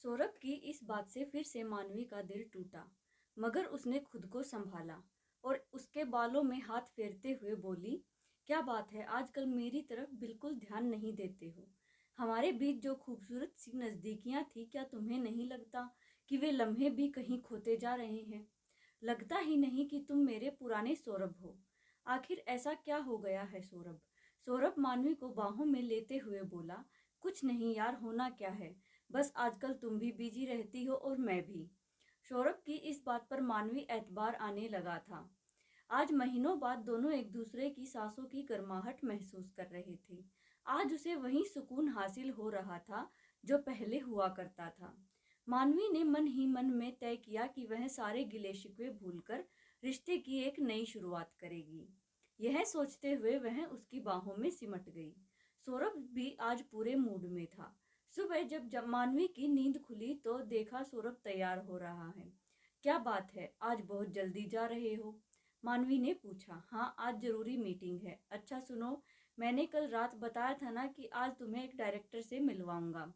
सौरभ की इस बात से फिर से मानवी का दिल टूटा, मगर उसने खुद को संभाला और उसके बालों में हाथ फेरते हुए बोली, क्या बात है, आजकल मेरी तरफ बिल्कुल ध्यान नहीं देते हो। हमारे बीच जो खूबसूरत सी नजदीकियां थी, क्या तुम्हें नहीं लगता कि वे लम्हे भी कहीं खोते जा रहे हैं? लगता ही नहीं कि तुम मेरे पुराने सौरभ हो। आखिर ऐसा क्या हो गया है सौरभ? सौरभ मानवी को बाहों में लेते हुए बोला, कुछ नहीं यार, होना क्या है, बस आजकल तुम भी बिजी रहती हो और मैं भी। सौरभ की इस बात पर मानवी एतबार आने लगा था। आज महीनों बाद दोनों एक दूसरे की सांसों की गर्माहट महसूस कर रहे थे। आज उसे वही सुकून हासिल हो रहा था जो पहले हुआ करता था। मानवी ने मन ही मन में तय किया कि वह सारे गिले शिकवे भूलकर रिश्ते की एक नई शुरुआत करेगी। यह सोचते हुए वह उसकी बाहों में सिमट गई। सौरभ भी आज पूरे मूड में था। सुबह जब मानवी की नींद खुली तो देखा सौरभ तैयार हो रहा है। क्या बात है, आज बहुत जल्दी जा रहे हो? मानवी ने पूछा। हाँ, आज जरूरी मीटिंग है। अच्छा सुनो, मैंने कल रात बताया था ना कि आज तुम्हें एक डायरेक्टर से मिलवाऊंगा।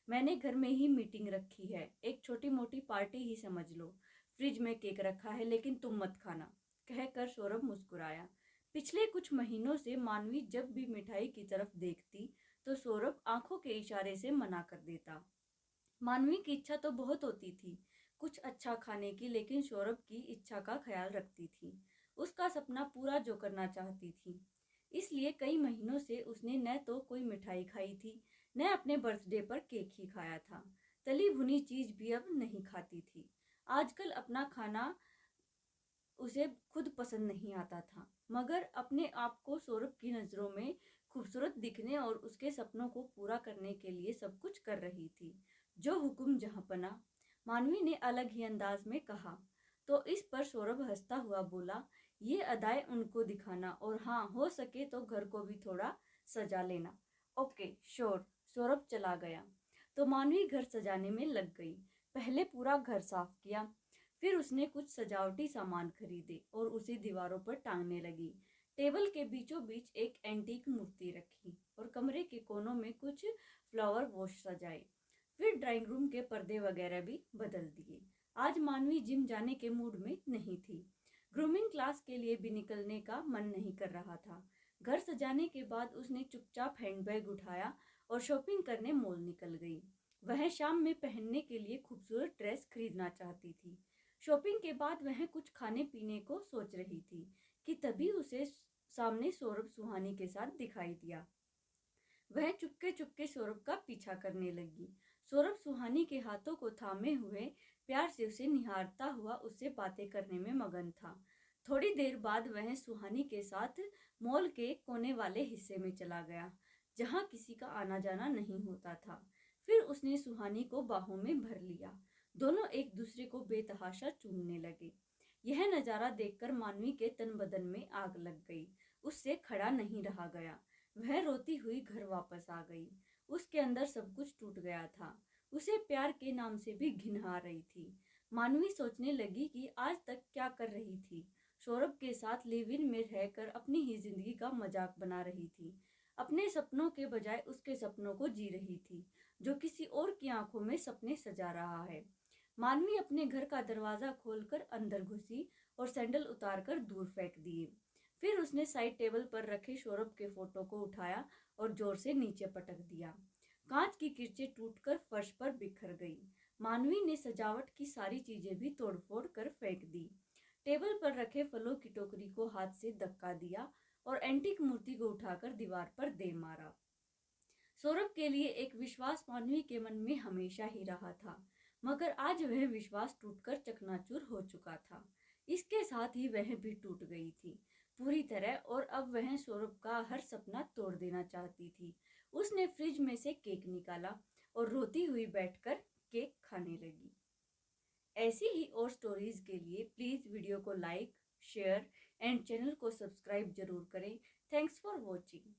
मैंने घर में ही मीटिंग रखी है, एक छोटी मोटी पार्टी ही समझ लो। फ्रिज में केक रखा है, लेकिन तुम मत खाना, कहकर सौरभ मुस्कुराया। पिछले कुछ महीनों से मानवी जब भी मिठाई की तरफ देखती तो सौरभ आंखों के इशारे से मना कर देता। मानवी की इच्छा तो बहुत होती थी कुछ अच्छा खाने की, लेकिन सौरभ की इच्छा का ख्याल रखती थी, उसका सपना पूरा जो करना चाहती थी। इसलिए कई महीनों से उसने न तो कोई मिठाई खाई थी, न अपने बर्थडे पर केक ही खाया था। तली भुनी चीज भी अब नहीं खाती थी। आजकल अपना खाना उसे खुद पसंद नहीं आता था, मगर अपने आप को सौरभ की नज़रों में खूबसूरत दिखने और उसके सपनों को पूरा करने के लिए सब कुछ कर रही थी। जो हुक्म जहाँ पना, मानवी ने अलग ही अंदाज में कहा। तो इस पर सौरभ हंसता हुआ बोला, ये अदाएं उनको दिखाना, और हाँ, हो सके तो घर को भी थोड़ा सजा लेना। Okay sure. सौरभ चला गया तो मानवी घर सजाने में लग गई। पहले पूरा घर साफ किया, फिर उसने कुछ सजावटी सामान खरीदे और उसे दीवारों पर टांगने लगी। टेबल के बीचों बीच एक एंटीक मूर्ति रखी और कमरे के कोनों में कुछ फ्लावर वॉश सजाए। फिर ड्राइंग रूम के पर्दे वगैरह भी बदल दिए। आज मानवी जिम जाने के मूड में नहीं थी। ग्रूमिंग क्लास के लिए भी निकलने का मन नहीं कर रहा था। घर सजाने के बाद उसने चुपचाप हैंडबैग उठाया और शॉपिंग करने मॉल निकल गई। वह शाम में पहनने के लिए खूबसूरत ड्रेस खरीदना चाहती थी। शॉपिंग के बाद वह कुछ खाने पीने को सोच रही थी कि तभी उसे सामने सौरभ सुहानी के साथ दिखाई दिया। वह चुपके चुपके सौरभ का पीछा करने लगी। सौरभ सुहानी के हाथों को थामे हुए प्यार से उसे निहारता हुआ उससे बातें करने में मगन था। थोड़ी देर बाद वह सुहानी के साथ मॉल के कोने वाले हिस्से में चला गया, जहां किसी का आना जाना नहीं होता था। फिर उसने सुहानी को बाहों में भर लिया। दोनों एक दूसरे को बेतहाशा चूमने लगे। यह नजारा देखकर मानवी के तन बदन में आग लग गई। उससे खड़ा नहीं रहा गया। वह रोती हुई घर वापस आ गई। उसके अंदर सब कुछ टूट गया था। उसे प्यार के नाम से भी घिन आ रही थी। मानवी सोचने लगी कि आज तक क्या कर रही थी। सौरभ के साथ लिव इन में रहकर अपनी ही जिंदगी का मजाक बना रही थी। अपने सपनों के बजाय उसके सपनों को जी रही थी, जो किसी और की आंखों में सपने सजा रहा है। मानवी अपने घर का दरवाजा खोलकर अंदर घुसी और सैंडल उतारकर दूर फेंक दिए। फिर उसने साइड टेबल पर रखे सौरभ के फोटो को उठाया और जोर से नीचे पटक दिया। कांच की किरचें टूटकर फर्श पर बिखर गई। मानवी ने सजावट की सारी चीजें भी तोड़फोड़ कर फेंक दी। टेबल पर रखे फलों की टोकरी को हाथ से धक्का दिया और एंटीक मूर्ति को उठाकर दीवार पर दे मारा। सौरभ के लिए एक विश्वास मानवी के मन में हमेशा ही रहा था, मगर आज वह विश्वास टूटकर चकनाचूर हो चुका था। इसके साथ ही वह भी टूट गई थी पूरी तरह, और अब वह सौरभ का हर सपना तोड़ देना चाहती थी। उसने फ्रिज में से केक निकाला और रोती हुई बैठकर केक खाने लगी। ऐसी ही और स्टोरीज के लिए प्लीज वीडियो को लाइक, शेयर एंड चैनल को सब्सक्राइब जरूर करें। Thanks for watching.